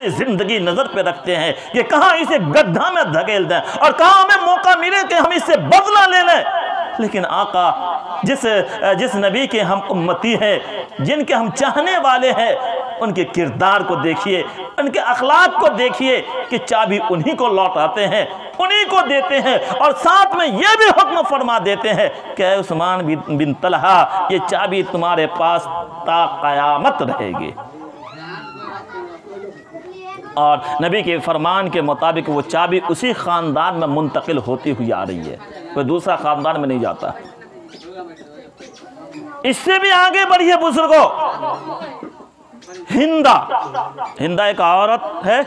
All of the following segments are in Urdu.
زندگی نظر پہ رکھتے ہیں کہ کہاں اسے گدھا میں دھکیل دیں اور کہاں ہمیں موقع ملے کہ ہم اس سے بدلہ لے لیں. لیکن آقا جس نبی کے ہم امتی ہیں، جن کے ہم چاہنے والے ہیں، ان کے کردار کو دیکھیے، ان کے اخلاق کو دیکھیے کہ چابی انہی کو لوٹاتے ہیں، انہی کو دیتے ہیں، اور ساتھ میں یہ بھی حکم فرما دیتے ہیں کہ اے عثمان بن طلحہ، یہ چابی تمہارے پاس تا قیامت رہے گی. اور نبی کے فرمان کے مطابق وہ چابی اسی خاندان میں منتقل ہوتی ہوئی آ رہی ہے، کوئی دوسرا خاندان میں نہیں جاتا. اس سے بھی آگے بڑھیے بزرگوں. ہندہ ایک عورت ہے،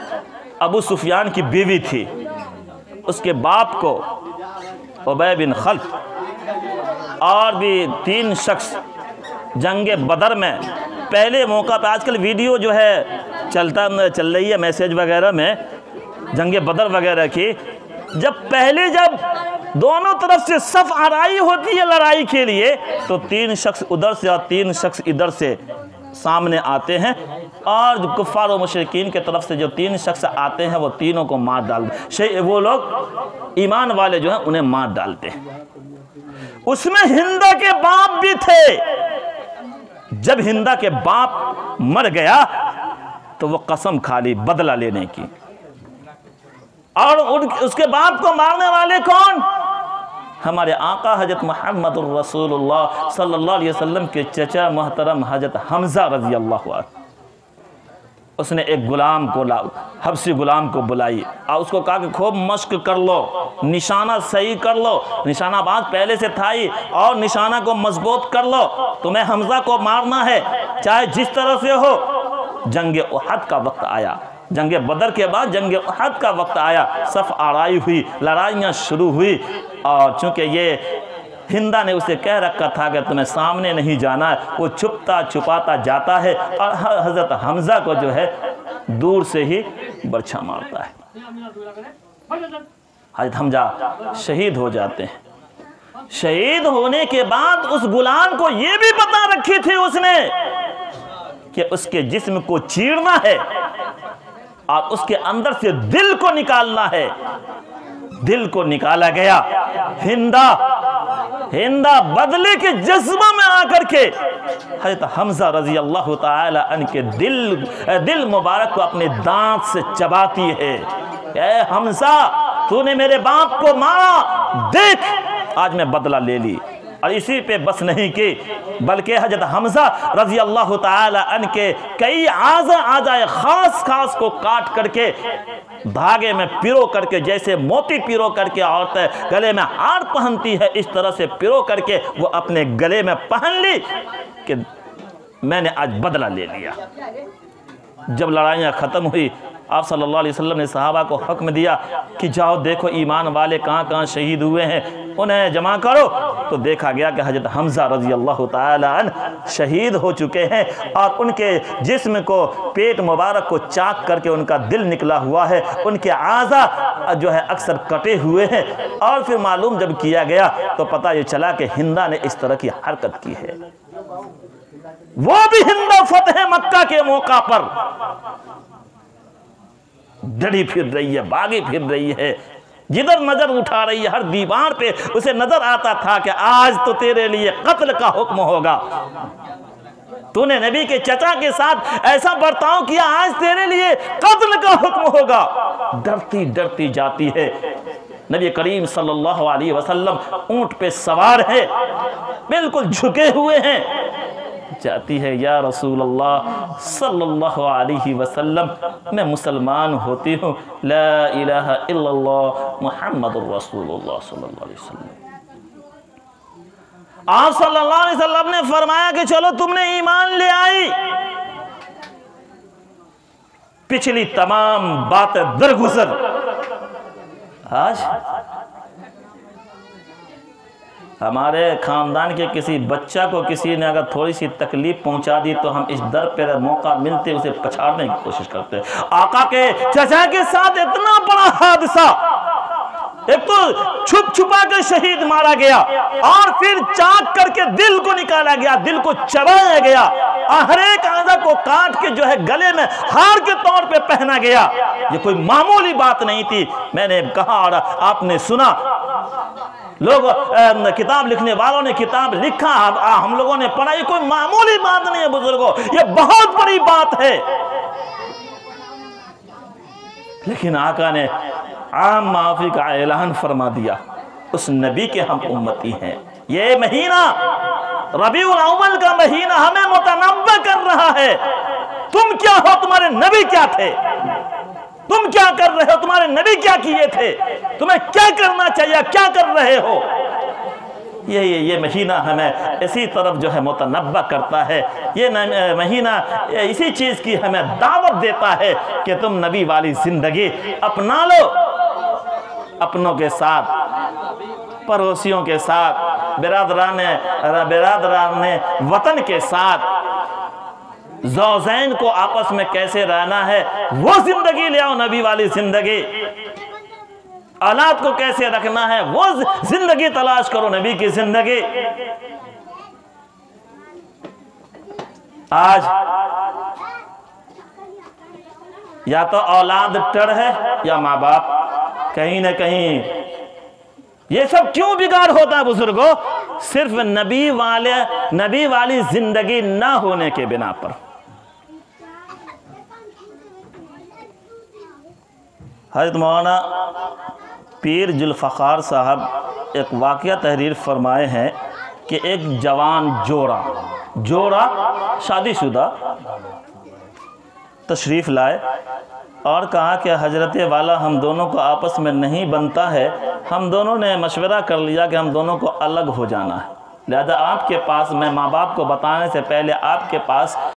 ابو سفیان کی بیوی تھی. اس کے باپ کو ابی بن خلف اور بھی 3 شخص جنگ بدر میں پہلے موقع پہ، آج کل ویڈیو جو ہے چل رہی ہے میسیج وغیرہ میں جنگ بدر وغیرہ کی، جب دونوں طرف سے صف آرائی ہوتی ہے لڑائی کے لیے، تو 3 شخص ادھر سے اور 3 شخص ادھر سے سامنے آتے ہیں، اور کفار و مشرکین کے طرف سے جو 3 شخص آتے ہیں وہ تینوں کو مار ڈالتے ہیں. وہ لوگ ایمان والے جو ہیں انہیں مار ڈالتے ہیں. اس میں ہندہ کے باپ بھی تھے. جب ہندہ کے باپ مر گیا تو وہ قسم کھا لی بدلہ لینے کی. اور اس کے باپ کو مارنے والے کون؟ ہمارے آقا حضرت محمد الرسول اللہ صلی اللہ علیہ وسلم کے چچا محترم حضرت حمزہ رضی اللہ عنہ. اس نے ایک حبشی غلام کو بلائی اور اس کو کہا کہ خوب مشق کر لو، نشانہ صحیح کر لو، نشانہ باز پہلے سے تھا ہی، اور نشانہ کو مضبوط کر لو، تمہیں حمزہ کو مارنا ہے چاہے جس طرح سے ہو. جنگ احد کا وقت آیا، جنگ بدر کے بعد جنگ احد کا وقت آیا، صف آرائی ہوئی، لڑائیاں شروع ہوئی. اور چونکہ یہ ہندہ نے اسے کہہ رکھا تھا کہ تمہیں سامنے نہیں جانا ہے، وہ چھپتا چھپاتا جاتا ہے اور حضرت حمزہ کو جو ہے دور سے ہی برچھا مارتا ہے. حضرت حمزہ شہید ہو جاتے ہیں. شہید ہونے کے بعد اس غلام کو یہ بھی پتا رکھی تھی اس نے کہ اس کے جسم کو چیرنا ہے اور اس کے اندر سے دل کو نکالنا ہے. دل کو نکالا گیا. ہندہ بدلے کے جذبہ میں آ کر کے حضرت حمزہ رضی اللہ تعالی عنہ کے دل مبارک کو اپنے دانت سے چباتی ہے. اے حمزہ، تو نے میرے باپ کو مارا، دیکھ آج میں بدلہ لے لی. اور اسی پہ بس نہیں کی بلکہ حضرت حمزہ رضی اللہ تعالی عنہ کے کئی اعضائے خاص کو کاٹ کر کے دھاگے میں پیرو کر کے، جیسے موتی پیرو کر کے عورتیں گلے میں ہار پہنتی ہے، اس طرح سے پیرو کر کے وہ اپنے گلے میں پہن لی کہ میں نے آج بدلہ لے لیا. جب لڑائیاں ختم ہوئی، آپ صلی اللہ علیہ وسلم نے صحابہ کو حکم دیا کہ جاؤ دیکھو ایمان والے کہاں شہید ہوئے ہیں، انہیں جمع کرو. تو دیکھا گیا کہ حضرت حمزہ رضی اللہ تعالی عنہ شہید ہو چکے ہیں اور ان کے جسم کو، پیٹ مبارک کو چاک کر کے ان کا دل نکلا ہوا ہے، ان کے اعضاء جو ہے اکثر کٹے ہوئے ہیں. اور پھر معلوم جب کیا گیا تو پتہ یہ چلا کہ ہندہ نے اس طرح کی حرکت کی ہے. وہ بھی ہندہ فتح مکہ کے موقع پر ڈری پھر رہی ہے، باغی پھر رہی ہے، جدھر نظر اٹھا رہی ہے ہر دیوار پہ اسے نظر آتا تھا کہ آج تو تیرے لیے قتل کا حکم ہوگا. تو نے نبی کے چچا کے ساتھ ایسا برتاؤ کیا، آج تیرے لیے قتل کا حکم ہوگا. ڈرتی ڈرتی جاتی ہے. نبی کریم صلی اللہ علیہ وسلم اونٹ پہ سوار ہے، بالکل جھکے ہوئے ہیں. جاتی ہے، یا رسول اللہ صلی اللہ علیہ وسلم، میں مسلمان ہوتی ہوں، لا الہ الا اللہ محمد الرسول اللہ صلی اللہ علیہ وسلم. آپ صلی اللہ علیہ وسلم نے فرمایا کہ چلو تم نے ایمان لے آئی. پچھلی تمام باتیں درگزر. آج ہمارے خاندان کے کسی بچہ کو کسی نے اگر تھوڑی سی تکلیف پہنچا دی تو ہم اس در پہ موقع ملتے اسے پچھاڑنے کی کوشش کرتے. آقا کے چچا کے ساتھ اتنا بڑا حادثہ، ایک تو چھپ چھپا کے شہید مارا گیا اور پھر چاک کر کے دل کو نکالا گیا، دل کو چبایا گیا. ہر ایک اعضا کو کاٹ کے جو ہے گلے میں ہار کے طور پہ پہنا گیا۔ یہ کوئی معمولی بات نہیں تھی۔ میں نے کہا اور آپ نے سنا، لوگ کتاب لکھنے والوں نے کتاب لکھا، ہم لوگوں نے پڑھا، یہ کوئی معمولی بات نہیں ہے بزرگوں، یہ بہت بڑی بات ہے۔ لیکن آقا نے عام معافی کا اعلان فرما دیا، اس نبی کے ہم امتی ہیں۔ یہ مہینہ ربیع الاول کا مہینہ ہمیں متنبع کر رہا ہے، تم کیا ہو، تمہارے نبی کیا تھے، تم کیا کر رہے ہو، تمہارے نبی کیا کیے تھے، تمہیں کیا کرنا چاہیے، کیا کر رہے ہو۔ یہ مہینہ ہمیں اسی طرف جو ہے متنبع کرتا ہے، یہ مہینہ اسی چیز کی ہمیں دعوت دیتا ہے کہ تم نبی والی زندگی اپنا لو، اپنوں کے ساتھ، پڑوسیوں کے ساتھ، برادران وطن کے ساتھ، زوجین کو آپس میں کیسے رہنا ہے وہ زندگی لے آؤ، نبی والی زندگی۔ اولاد کو کیسے رکھنا ہے وہ زندگی تلاش کرو، نبی کی زندگی۔ آج یا تو اولاد ٹر ہے یا ماں باپ، کہیں نہ کہیں یہ سب کیوں بگاڑ ہوتا ہے بزرگوں؟ صرف نبی والی زندگی نہ ہونے کے بنا پر۔ حضرت مولانا پیر ذوالفقار صاحب ایک واقعہ تحریر فرمائے ہیں کہ ایک جوان جوڑا شادی شدہ تشریف لائے اور کہا کہ حضرت والا ہم دونوں کو آپس میں نہیں بنتا ہے، ہم دونوں نے مشورہ کر لیا کہ ہم دونوں کو الگ ہو جانا ہے، لہذا آپ کے پاس، میں ماں باپ کو بتانے سے پہلے آپ کے پاس